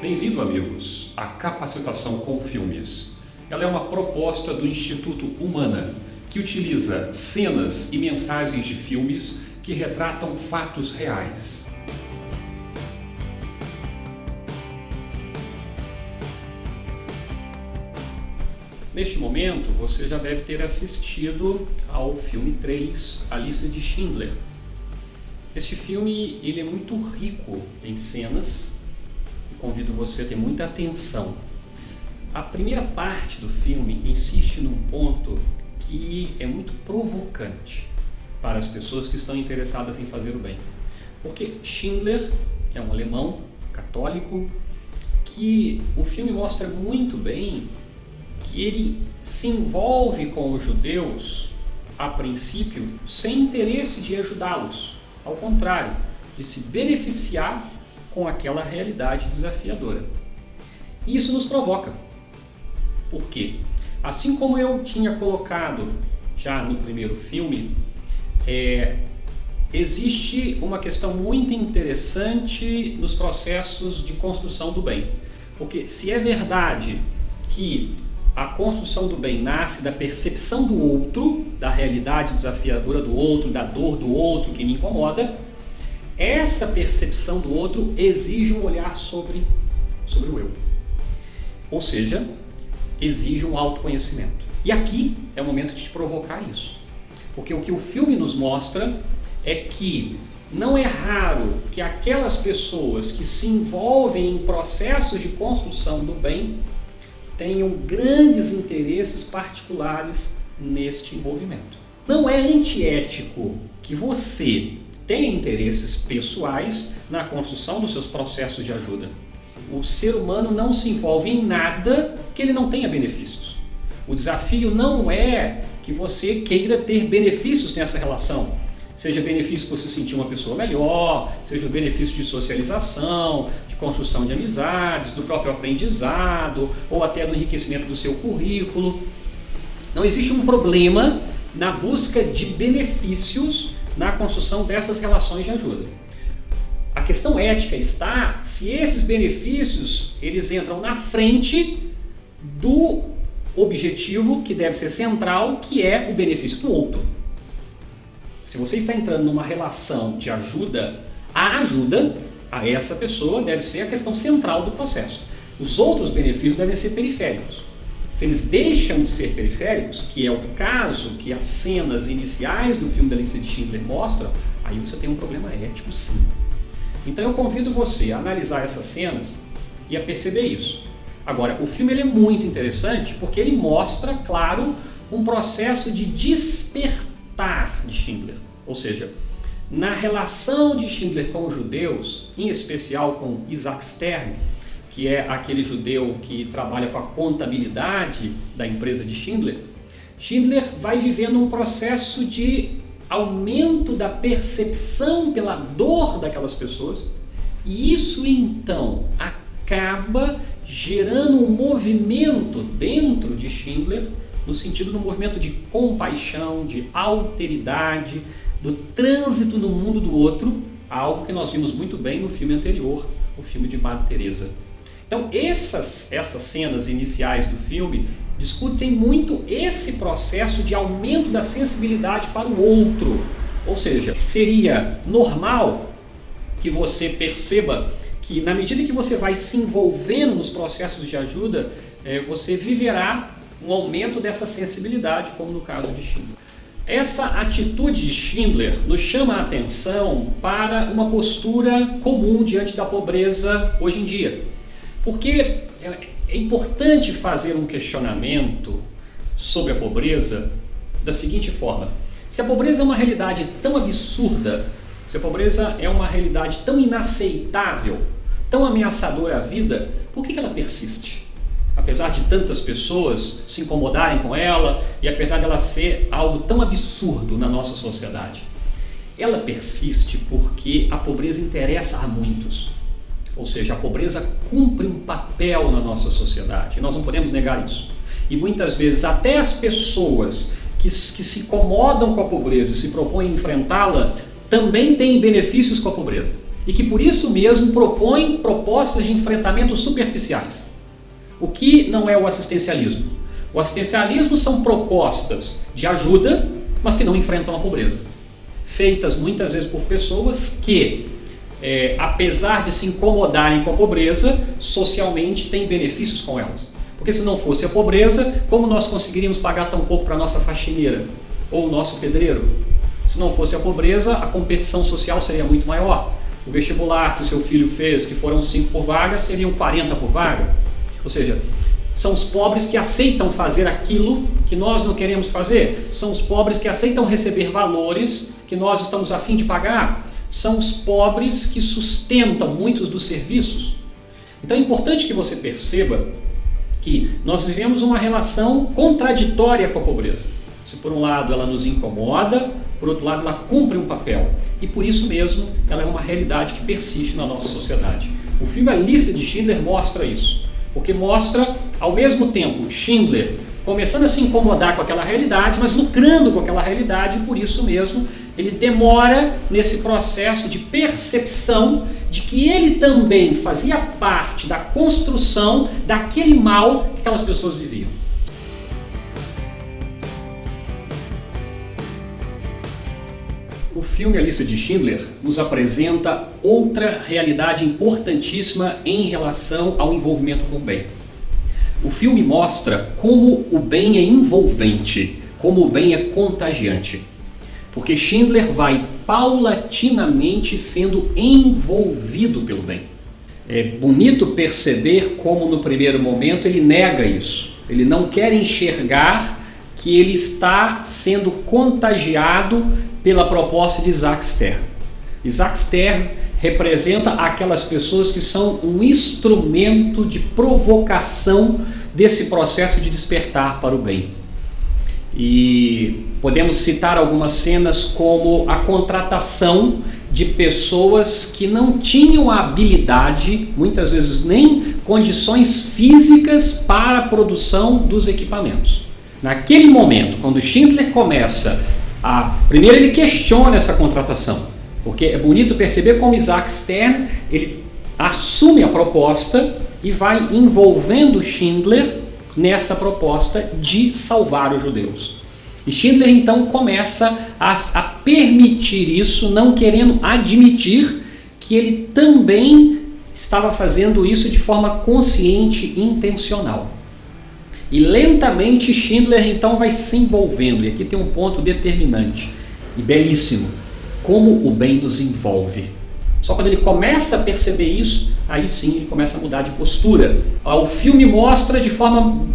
Bem-vindo, amigos, à Capacitação com Filmes. Ela é uma proposta do Instituto Humana, que utiliza cenas e mensagens de filmes que retratam fatos reais. Neste momento, você já deve ter assistido ao filme 3, A Lista de Schindler. Este filme ele é muito rico em cenas e convido você a ter muita atenção. A primeira parte do filme insiste num ponto que é muito provocante para as pessoas que estão interessadas em fazer o bem. Porque Schindler é um alemão católico que o filme mostra muito bem que ele se envolve com os judeus, a princípio, sem interesse de ajudá-los. Ao contrário, de se beneficiar com aquela realidade desafiadora. E isso nos provoca. Por quê? Assim como eu tinha colocado já no primeiro filme, existe uma questão muito interessante nos processos de construção do bem. Porque se é verdade que a construção do bem nasce da percepção do outro, da realidade desafiadora do outro, da dor do outro que me incomoda, essa percepção do outro exige um olhar sobre o eu. Ou seja, exige um autoconhecimento. E aqui é o momento de te provocar isso. Porque o que o filme nos mostra é que não é raro que aquelas pessoas que se envolvem em processos de construção do bem tenham grandes interesses particulares neste envolvimento. Não é antiético que você tenha interesses pessoais na construção dos seus processos de ajuda. O ser humano não se envolve em nada que ele não tenha benefícios. O desafio não é que você queira ter benefícios nessa relação. Seja benefício por se sentir uma pessoa melhor, seja o benefício de socialização, de construção de amizades, do próprio aprendizado, ou até do enriquecimento do seu currículo. Não existe um problema na busca de benefícios na construção dessas relações de ajuda. A questão ética está se esses benefícios eles entram na frente do objetivo que deve ser central, que é o benefício do outro. Se você está entrando numa relação de ajuda, a ajuda a essa pessoa deve ser a questão central do processo. Os outros benefícios devem ser periféricos. Se eles deixam de ser periféricos, que é o caso que as cenas iniciais do filme da Lista de Schindler mostram, aí você tem um problema ético sim. Então eu convido você a analisar essas cenas e a perceber isso. Agora, o filme ele é muito interessante porque ele mostra, claro, um processo de despertar de Schindler. Ou seja, na relação de Schindler com os judeus, em especial com Isaac Stern, que é aquele judeu que trabalha com a contabilidade da empresa de Schindler, Schindler vai vivendo um processo de aumento da percepção pela dor daquelas pessoas, e isso então acaba gerando um movimento dentro de Schindler, no sentido do movimento de compaixão, de alteridade, do trânsito no mundo do outro, algo que nós vimos muito bem no filme anterior, o filme de Madre Teresa. Então essas cenas iniciais do filme discutem muito esse processo de aumento da sensibilidade para o outro. Ou seja, seria normal que você perceba que na medida que você vai se envolvendo nos processos de ajuda, você viverá um aumento dessa sensibilidade, como no caso de Schindler. Essa atitude de Schindler nos chama a atenção para uma postura comum diante da pobreza hoje em dia. Porque é importante fazer um questionamento sobre a pobreza da seguinte forma: se a pobreza é uma realidade tão absurda, se a pobreza é uma realidade tão inaceitável, tão ameaçadora à vida, por que ela persiste? Apesar de tantas pessoas se incomodarem com ela e apesar dela ser algo tão absurdo na nossa sociedade, ela persiste porque a pobreza interessa a muitos. Ou seja, a pobreza cumpre um papel na nossa sociedade, nós não podemos negar isso. E muitas vezes até as pessoas que se incomodam com a pobreza e se propõem a enfrentá-la também têm benefícios com a pobreza. e que por isso mesmo propõem propostas de enfrentamento superficiais. O que não é o assistencialismo? O assistencialismo são propostas de ajuda, mas que não enfrentam a pobreza, feitas muitas vezes por pessoas que, apesar de se incomodarem com a pobreza, socialmente têm benefícios com elas. Porque se não fosse a pobreza, como nós conseguiríamos pagar tão pouco para a nossa faxineira ou o nosso pedreiro? Se não fosse a pobreza, a competição social seria muito maior. O vestibular que o seu filho fez, que foram 5 por vaga, seriam 40 por vaga. Ou seja, são os pobres que aceitam fazer aquilo que nós não queremos fazer. São os pobres que aceitam receber valores que nós estamos a fim de pagar. São os pobres que sustentam muitos dos serviços. Então é importante que você perceba que nós vivemos uma relação contraditória com a pobreza. Se por um lado ela nos incomoda, por outro lado ela cumpre um papel. E por isso mesmo ela é uma realidade que persiste na nossa sociedade. O filme A Lista de Schindler mostra isso. Porque mostra, ao mesmo tempo, Schindler começando a se incomodar com aquela realidade, mas lucrando com aquela realidade, e por isso mesmo ele demora nesse processo de percepção de que ele também fazia parte da construção daquele mal que aquelas pessoas viviam. O filme A Lista de Schindler nos apresenta outra realidade importantíssima em relação ao envolvimento com o bem. O filme mostra como o bem é envolvente, como o bem é contagiante. Porque Schindler vai paulatinamente sendo envolvido pelo bem. É bonito perceber como no primeiro momento ele nega isso. Ele não quer enxergar que ele está sendo contagiado pela proposta de Isaac Stern. Isaac Stern representa aquelas pessoas que são um instrumento de provocação desse processo de despertar para o bem. E podemos citar algumas cenas como a contratação de pessoas que não tinham a habilidade, muitas vezes nem condições físicas para a produção dos equipamentos. Naquele momento, quando Schindler começa primeiro ele questiona essa contratação, porque é bonito perceber como Isaac Stern ele assume a proposta e vai envolvendo Schindler nessa proposta de salvar os judeus. E Schindler então começa a permitir isso, não querendo admitir que ele também estava fazendo isso de forma consciente e intencional. E lentamente Schindler então vai se envolvendo, e aqui tem um ponto determinante e belíssimo, como o bem nos envolve. Só quando ele começa a perceber isso, aí sim ele começa a mudar de postura. O filme mostra de forma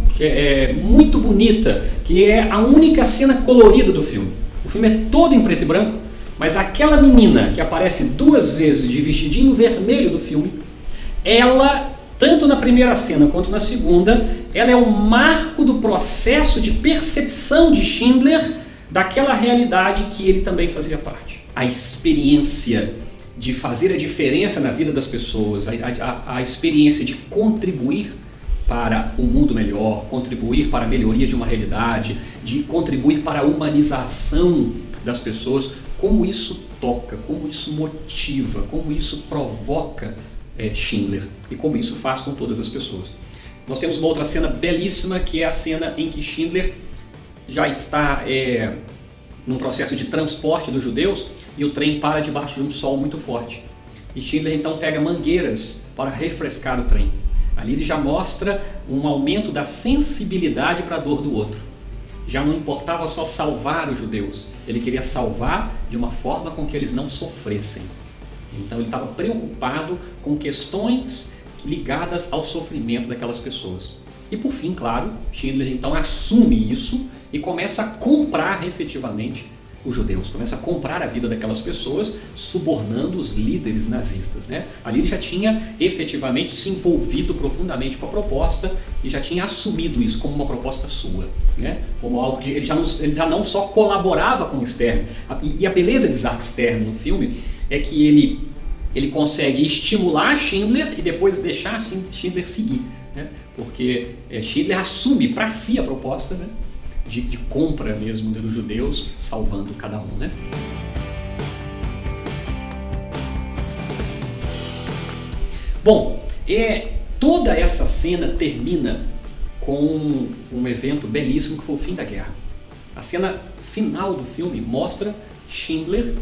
muito bonita, que é a única cena colorida do filme. O filme é todo em preto e branco, mas aquela menina que aparece 2 vezes de vestidinho vermelho do filme, ela, tanto na primeira cena quanto na segunda, ela é o marco do processo de percepção de Schindler daquela realidade que ele também fazia parte. A experiência de fazer a diferença na vida das pessoas, a experiência de contribuir para um mundo melhor, contribuir para a melhoria de uma realidade, de contribuir para a humanização das pessoas, como isso toca, como isso motiva, como isso provoca Schindler e como isso faz com todas as pessoas. Nós temos uma outra cena belíssima, que é a cena em que Schindler já está num processo de transporte dos judeus e o trem para debaixo de um sol muito forte. E Schindler então pega mangueiras para refrescar o trem. Ali ele já mostra um aumento da sensibilidade para a dor do outro. Já não importava só salvar os judeus, ele queria salvar de uma forma com que eles não sofressem. Então ele estava preocupado com questões ligadas ao sofrimento daquelas pessoas. E por fim, claro, Schindler então assume isso e começa a comprar efetivamente os judeus, começa a comprar a vida daquelas pessoas, subornando os líderes nazistas, né? Ali ele já tinha efetivamente se envolvido profundamente com a proposta e já tinha assumido isso como uma proposta sua, né? Como algo que ele já não só colaborava com o Stern. E a beleza de Isaac Stern no filme é que ele consegue estimular Schindler e depois deixar Schindler seguir, né? Porque Schindler assume para si a proposta, né? De compra mesmo dos judeus, salvando cada um, né? Bom, toda essa cena termina com um evento belíssimo que foi o fim da guerra. A cena final do filme mostra Schindler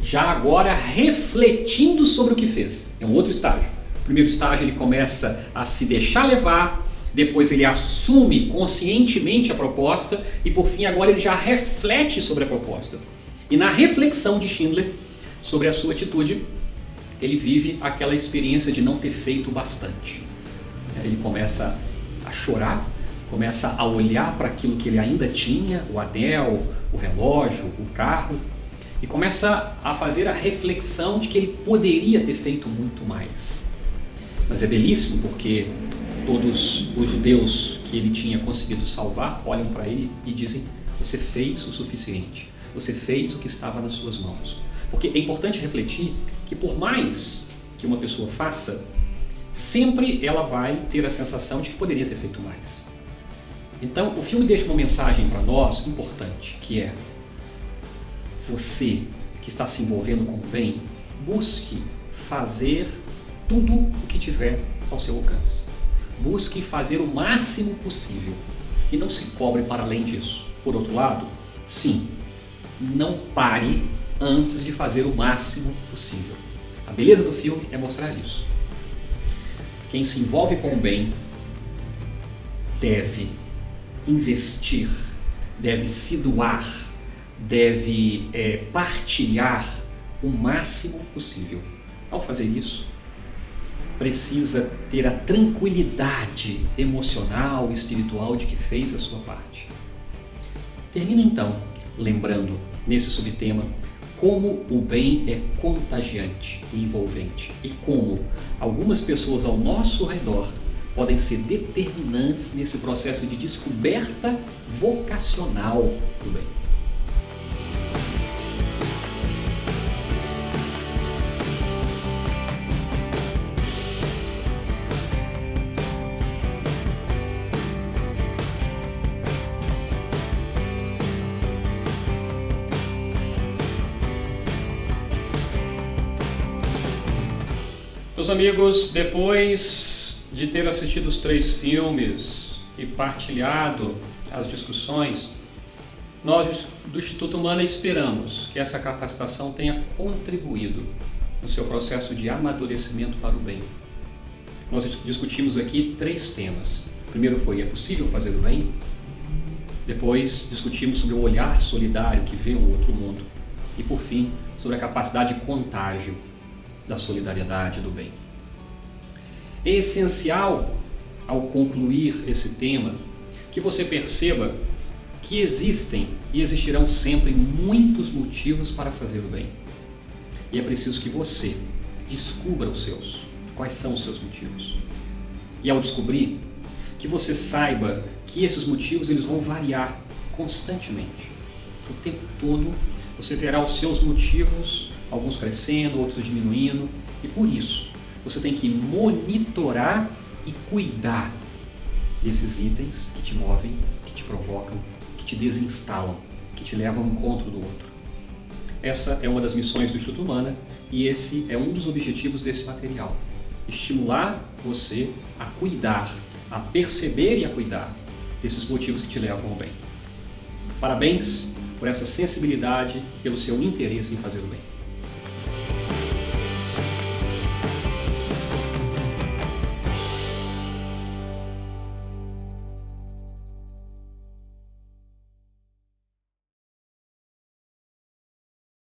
já agora refletindo sobre o que fez. É um outro estágio. O primeiro estágio, ele começa a se deixar levar, depois ele assume conscientemente a proposta e por fim agora ele já reflete sobre a proposta. E na reflexão de Schindler sobre a sua atitude, ele vive aquela experiência de não ter feito bastante. Ele começa a chorar, começa a olhar para aquilo que ele ainda tinha, o anel, o relógio, o carro, e começa a fazer a reflexão de que ele poderia ter feito muito mais. Mas é belíssimo porque todos os judeus que ele tinha conseguido salvar olham para ele e dizem: você fez o suficiente, você fez o que estava nas suas mãos. Porque é importante refletir que por mais que uma pessoa faça, sempre ela vai ter a sensação de que poderia ter feito mais. Então o filme deixa uma mensagem para nós importante, que é: você que está se envolvendo com o bem, busque fazer tudo o que tiver ao seu alcance. Busque fazer o máximo possível e não se cobre para além disso. Por outro lado, sim, não pare antes de fazer o máximo possível. A beleza do filme é mostrar isso. Quem se envolve com o bem deve investir, deve se doar, deve partilhar o máximo possível. Ao fazer isso, precisa ter a tranquilidade emocional e espiritual de que fez a sua parte. Termino então lembrando, nesse subtema, como o bem é contagiante e envolvente e como algumas pessoas ao nosso redor podem ser determinantes nesse processo de descoberta vocacional do bem. Meus amigos, depois de ter assistido os 3 filmes e partilhado as discussões, nós do Instituto Humana esperamos que essa capacitação tenha contribuído no seu processo de amadurecimento para o bem. Nós discutimos aqui 3 temas. O primeiro foi: é possível fazer o bem? Depois discutimos sobre o olhar solidário que vê um outro mundo. E por fim, sobre a capacidade de contágio da solidariedade do bem. É essencial, ao concluir esse tema, que você perceba que existem e existirão sempre muitos motivos para fazer o bem. E é preciso que você descubra os seus. Quais são os seus motivos? E ao descobrir, que você saiba que esses motivos eles vão variar constantemente. O tempo todo você verá os seus motivos, alguns crescendo, outros diminuindo, e por isso você tem que monitorar e cuidar desses itens que te movem, que te provocam, que te desinstalam, que te levam ao encontro do outro. Essa é uma das missões do Instituto Humana e esse é um dos objetivos desse material. Estimular você a cuidar, a perceber e a cuidar desses motivos que te levam ao bem. Parabéns por essa sensibilidade, pelo seu interesse em fazer o bem.